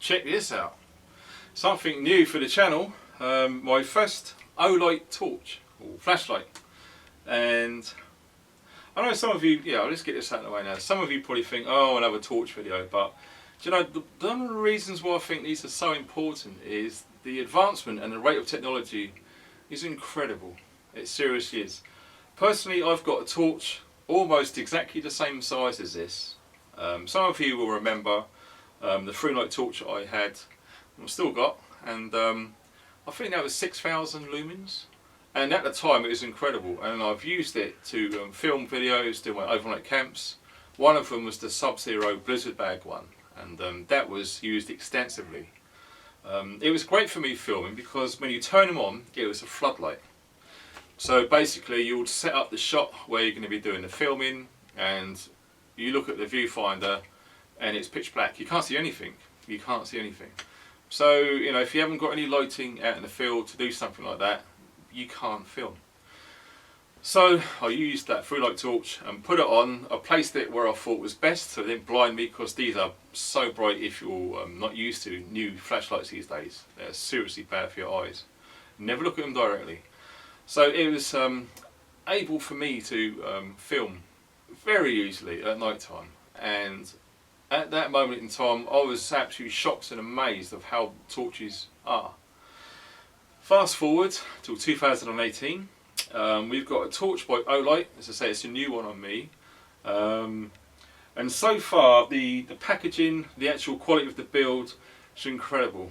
check this out. Something new for the channel. My first Olight torch, or flashlight. And I know some of you, let's get this out of the way now. Some of you probably think, oh, another torch video, but do you know, one of the reasons why I think these are so important is the advancement and the rate of technology is incredible. It seriously is. Personally, I've got a torch almost exactly the same size as this. Some of you will remember the through-light torch that I had, I've still got, and I think that was 6,000 lumens. And at the time it was incredible, and I've used it to film videos, do my overnight camps. One of them was the Sub-Zero Blizzard Bag one, and that was used extensively. It was great for me filming because when you turn them on, it was a floodlight. So basically you would set up the shot where you're going to be doing the filming, and you look at the viewfinder and it's pitch black. You can't see anything. You can't see anything. So, you know, if you haven't got any lighting out in the field to do something like that, you can't film. So I used that through-light torch and put it on. I placed it where I thought was best so it didn't blind me, because these are so bright if you're not used to new flashlights these days. They're seriously bad for your eyes. Never look at them directly. So it was able for me to film very easily at night time, and at that moment in time I was absolutely shocked and amazed of how torches are. Fast forward till 2018, we've got a torch by Olight. As I say, it's a new one on me, and so far the packaging, the actual quality of the build is incredible.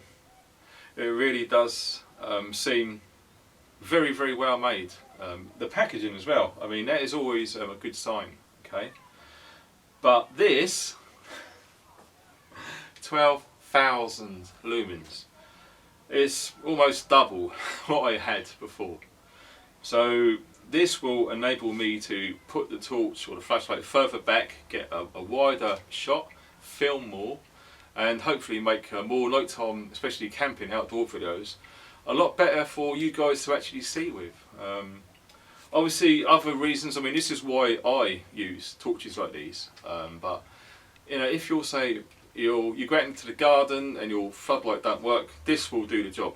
It really does seem very, very well made. The packaging as well, I mean, that is always a good sign, okay? But this, 12,000 lumens. It's almost double what I had before. So this will enable me to put the torch or the flashlight further back, get a wider shot, film more, and hopefully make more nighttime, especially camping outdoor videos, a lot better for you guys to actually see with. Obviously other reasons, I mean, this is why I use torches like these, but you know, if you'll say you go out into the garden and your floodlight don't work, this will do the job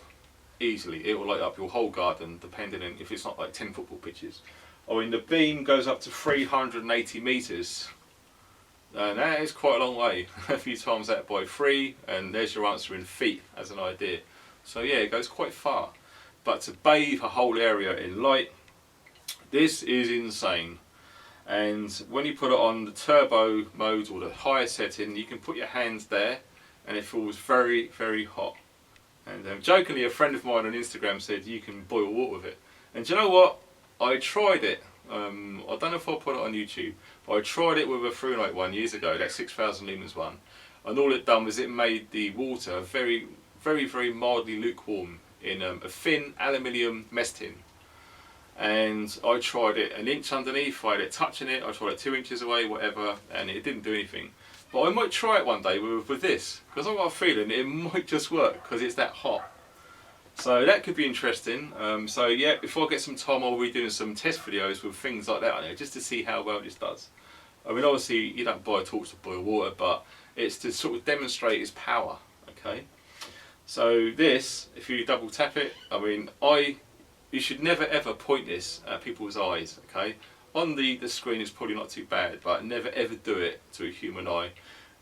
easily. It will light up your whole garden, depending on if it's not like 10 football pitches. I mean, the beam goes up to 380 metres, and that is quite a long way. A few times that by 3, and there's your answer in feet as an idea. So yeah, it goes quite far. But to bathe a whole area in light, this is insane. And when you put it on the turbo mode or the higher setting, you can put your hands there and it feels very, very hot. And jokingly, a friend of mine on Instagram said you can boil water with it. And do you know what? I tried it. I don't know if I'll put it on YouTube, but I tried it with a through-light one years ago, that 6,000 lumens one. And all it done was it made the water very, very, very mildly lukewarm in a thin aluminium mess tin. And I tried it an inch underneath, I had it touching it, I tried it 2 inches away, whatever, and it didn't do anything. But I might try it one day with this, because I've got a feeling it might just work, because it's that hot. So that could be interesting. So yeah, if I get some time, I'll be doing some test videos with things like that on there, just to see how well this does. I mean, obviously you don't buy a torch to boil water, but it's to sort of demonstrate its power, okay? So this, if you double tap it, I mean, you should never ever point this at people's eyes, okay? On the screen is probably not too bad, but never ever do it to a human eye.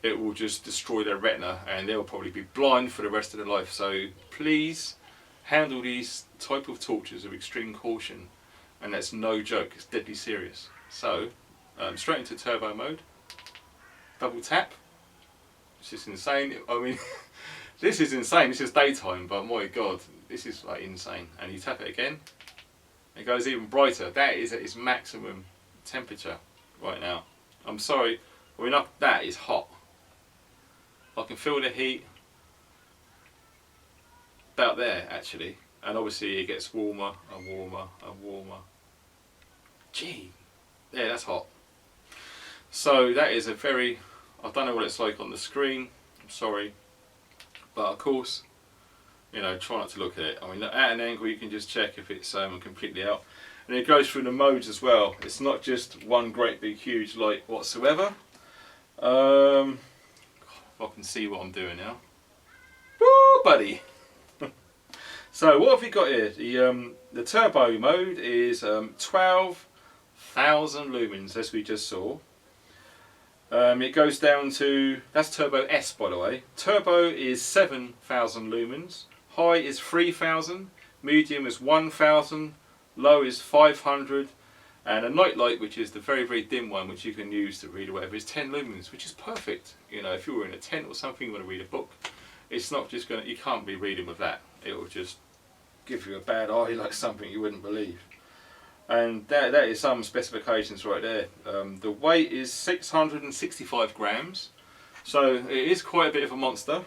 It will just destroy their retina and they'll probably be blind for the rest of their life. So please handle these type of torches with extreme caution, and that's no joke, it's deadly serious. So straight into turbo mode, double tap. It's just insane. I mean, this is insane. This is daytime, but my god, this is like insane. And you tap it again, it goes even brighter. That is at its maximum temperature right now. I'm sorry, I mean, that is hot. I can feel the heat about there actually, and obviously it gets warmer and warmer and warmer. Gee, yeah, that's hot. So that is a very, I don't know what it's like on the screen, I'm sorry, but of course, you know, try not to look at it. I mean, at an angle you can just check if it's completely out. And it goes through the modes as well. It's not just one great big huge light whatsoever. If I can see what I'm doing now. Oh, buddy. So what have we got here? The turbo mode is 12,000 lumens, as we just saw. It goes down to, that's turbo S by the way. Turbo is 7,000 lumens. High is 3,000. Medium is 1,000. Low is 500. And a night light, which is the very, very dim one, which you can use to read or whatever, is 10 lumens, which is perfect. You know, if you were in a tent or something, you want to read a book, it's not just going to, you can't be reading with that. It will just give you a bad eye like something you wouldn't believe. And that is some specifications right there. The weight is 665 grams, so it is quite a bit of a monster,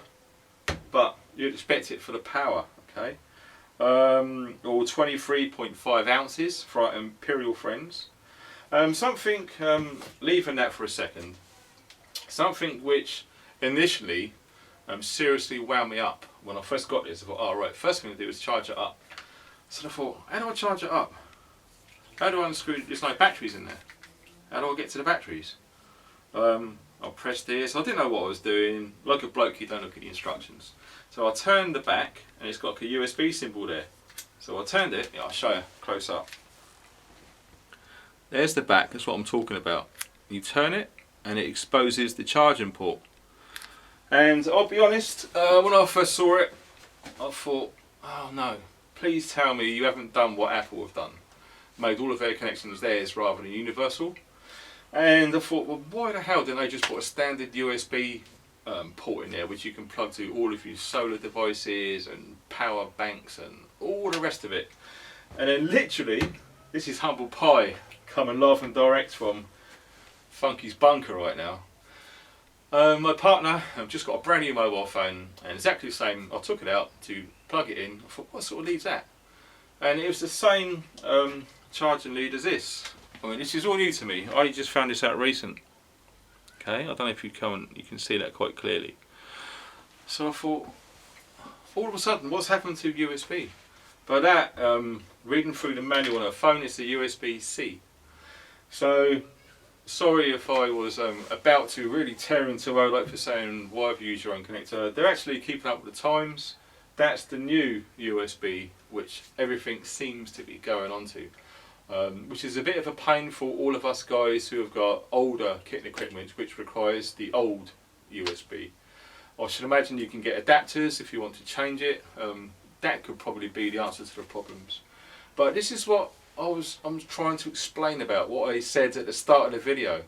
but you'd expect it for the power, okay? Or 23.5 ounces for our imperial friends. Leaving that for a second, something which initially seriously wound me up when I first got this. I thought, oh right, first thing to do is charge it up. So I thought, how do I charge it up? How do I unscrew, there's no batteries in there. How do I get to the batteries? I'll press this. I didn't know what I was doing. Like a bloke, you don't look at the instructions. So I turned the back and it's got like a USB symbol there. So I turned it, yeah, I'll show you close up. There's the back, that's what I'm talking about. You turn it and it exposes the charging port. And I'll be honest, when I first saw it, I thought, oh no, please tell me you haven't done what Apple have done. Made all of their connections theirs rather than universal. And I thought, well, why the hell didn't they just put a standard USB port in there which you can plug to all of your solar devices and power banks and all the rest of it. And then literally, this is humble pie coming live and direct from Funky's bunker right now. My partner just got a brand new mobile phone and exactly the same. I took it out to plug it in. I thought, what sort of lead's that? And it was the same charging lead as this. I mean, this is all new to me. I just found this out recent. Okay, I don't know if you can see that quite clearly. So I thought, all of a sudden, what's happened to USB? By that, reading through the manual on a phone, it's the USB-C. So, sorry if I was about to really tear into Olight for saying, why have you used your own connector? They're actually keeping up with the times. That's the new USB, which everything seems to be going on to. Which is a bit of a pain for all of us guys who have got older kit and equipment which requires the old USB. I should imagine you can get adapters if you want to change it. That could probably be the answer to the problems. But this is what I'm trying to explain about what I said at the start of the video.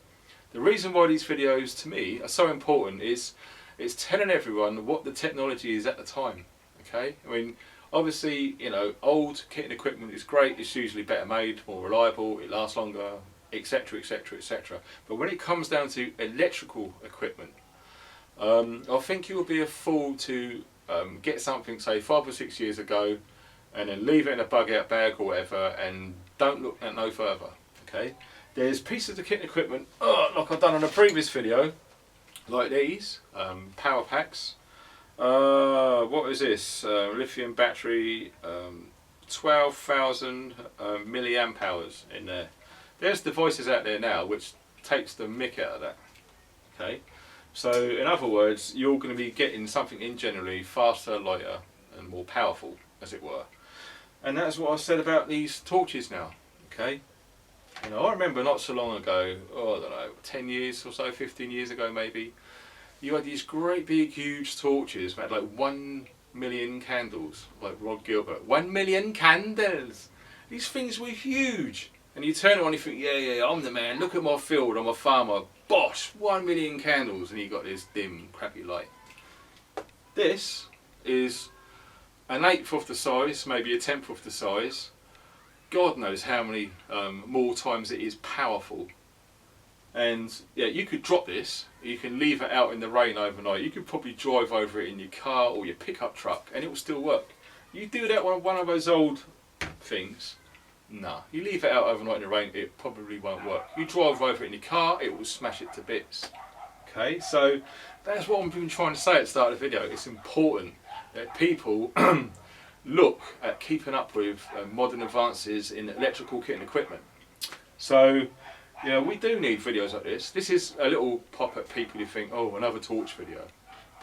The reason why these videos to me are so important is it's telling everyone what the technology is at the time. Okay, I mean, obviously, you know, old kit and equipment is great, it's usually better made, more reliable, it lasts longer, etc, etc, etc. But when it comes down to electrical equipment, I think you will be a fool to get something, say 5 or 6 years ago, and then leave it in a bug out bag or whatever, and don't look at no further, okay? There's pieces of kit and equipment, like I've done on a previous video, like these, power packs. What is this? Lithium battery, 12,000 milliamp hours in there. There's devices out there now which takes the mick out of that. Okay, so in other words, you're going to be getting something in generally faster, lighter, and more powerful, as it were. And that's what I said about these torches now. Okay, you know, I remember not so long ago, I don't know, 10 years or so, 15 years ago maybe. You had these great big huge torches that had like 1 million candles, like Rod Gilbert. 1 million candles! These things were huge. And you turn it on and you think, yeah, I'm the man, look at my field, I'm a farmer, bosh, 1 million candles, and you got this dim, crappy light. This is an 1/8 of the size, maybe a 1/10 of the size. God knows how many more times it is powerful. And yeah, you could drop this, you can leave it out in the rain overnight, you could probably drive over it in your car or your pickup truck and it will still work. You do that on one of those old things, nah, you leave it out overnight in the rain, it probably won't work. You drive over it in your car, it will smash it to bits. Okay, so that's what I've been trying to say at the start of the video. It's important that people look at keeping up with modern advances in electrical kit and equipment. So, yeah, we do need videos like this. This is a little pop at people who think, oh, another torch video.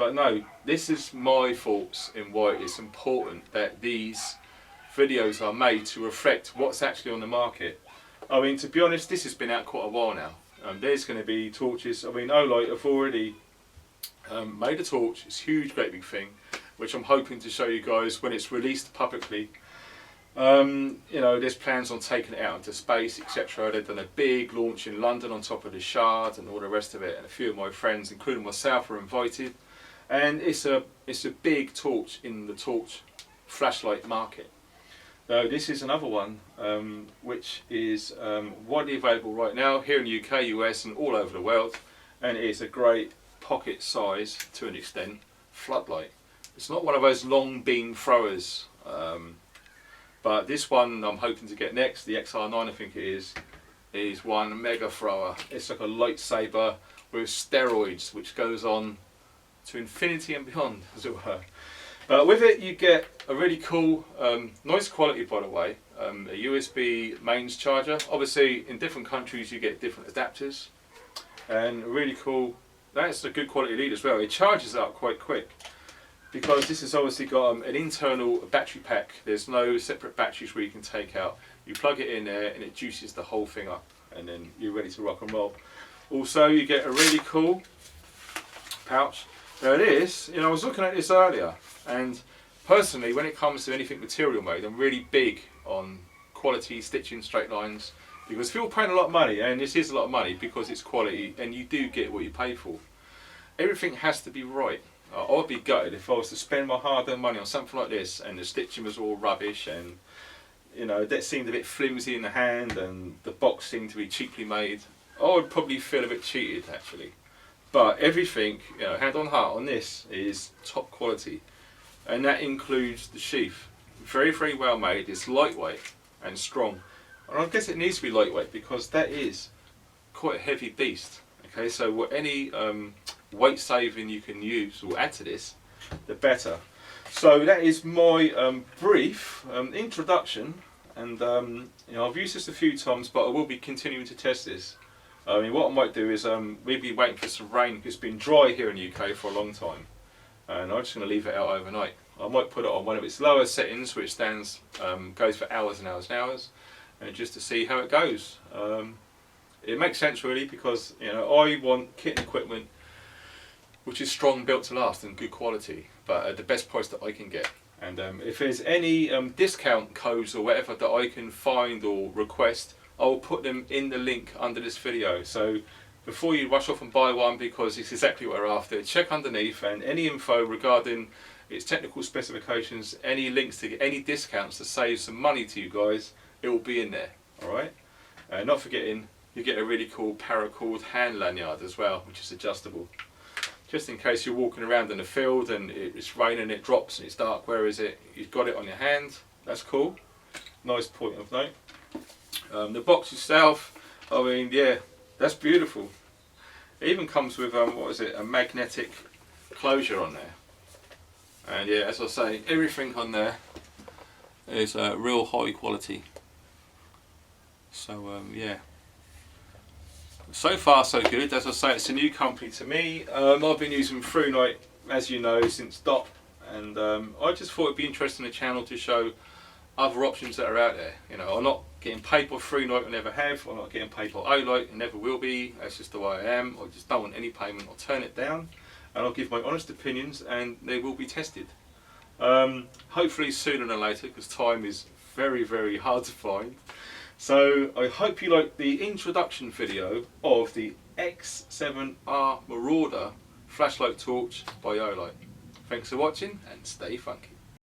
But no, this is my thoughts in why it's important that these videos are made to reflect what's actually on the market. I mean, to be honest, this has been out quite a while now. There's going to be torches. I mean, Olight have already made a torch. It's a huge, great big thing, which I'm hoping to show you guys when it's released publicly. You know, there's plans on taking it out into space, etc. They've done a big launch in London on top of the Shard and all the rest of it, and a few of my friends, including myself, are invited. And it's a big torch in the torch flashlight market. So this is another one which is widely available right now here in the UK, US and all over the world, and it is a great pocket size, to an extent, floodlight. It's not one of those long beam throwers, but this one I'm hoping to get next, the XR9 I think it is one mega thrower. It's like a lightsaber with steroids which goes on to infinity and beyond, as it were. But with it you get a really cool, nice quality by the way, a USB mains charger. Obviously in different countries you get different adapters, and really cool, that's a good quality lead as well. It charges up quite quick because this has obviously got an internal battery pack. There's no separate batteries where you can take out. You plug it in there and it juices the whole thing up, and then you're ready to rock and roll. Also you get a really cool pouch. There it is. You know, I was looking at this earlier, and personally when it comes to anything material made, I'm really big on quality, stitching, straight lines, because if you're paying a lot of money, and this is a lot of money because it's quality and you do get what you pay for, everything has to be right. I would be gutted if I was to spend my hard-earned money on something like this and the stitching was all rubbish, and you know, that seemed a bit flimsy in the hand and the box seemed to be cheaply made. I would probably feel a bit cheated actually. But everything, you know, hand on heart on this is top quality, and that includes the sheath. Very, very well made. It's lightweight and strong, and I guess it needs to be lightweight because that is quite a heavy beast. Okay, so any weight saving you can use or add to this, the better. So that is my brief introduction, and you know, I've used this a few times, but I will be continuing to test this. I mean, what I might do is we'll be waiting for some rain because it's been dry here in the UK for a long time, and I'm just going to leave it out overnight. I might put it on one of its lower settings, which goes for hours and hours and hours, and just to see how it goes. It makes sense really, because you know, I want kit and equipment which is strong, built to last, and good quality, but at the best price that I can get. And if there's any discount codes or whatever that I can find or request, I will put them in the link under this video. So before you rush off and buy one, because it's exactly what we're after, check underneath, and any info regarding its technical specifications, any links to get any discounts to save some money to you guys, it will be in there. Alright? Not forgetting, you get a really cool paracord hand lanyard as well, which is adjustable. Just in case you're walking around in the field and it's raining, it drops and it's dark, where is it? You've got it on your hand, that's cool. Nice point of note. The box itself, I mean, yeah, that's beautiful. It even comes with, what is it, a magnetic closure on there. And yeah, as I say, everything on there is real high quality. So yeah. So far so good. As I say, it's a new company to me. I've been using Lumens, as you know, since DOP, and I just thought it'd be interesting in the channel to show other options that are out there. You know, I'm not getting paid by Lumens, I never have. I'm not getting paid by Olight, and never will be. That's just the way I am. I just don't want any payment. I'll turn it down, and I'll give my honest opinions, and they will be tested. Hopefully sooner than later, because time is very, very hard to find. So I hope you liked the introduction video of the X7R Marauder flashlight torch by Olight. Thanks for watching, and stay funky.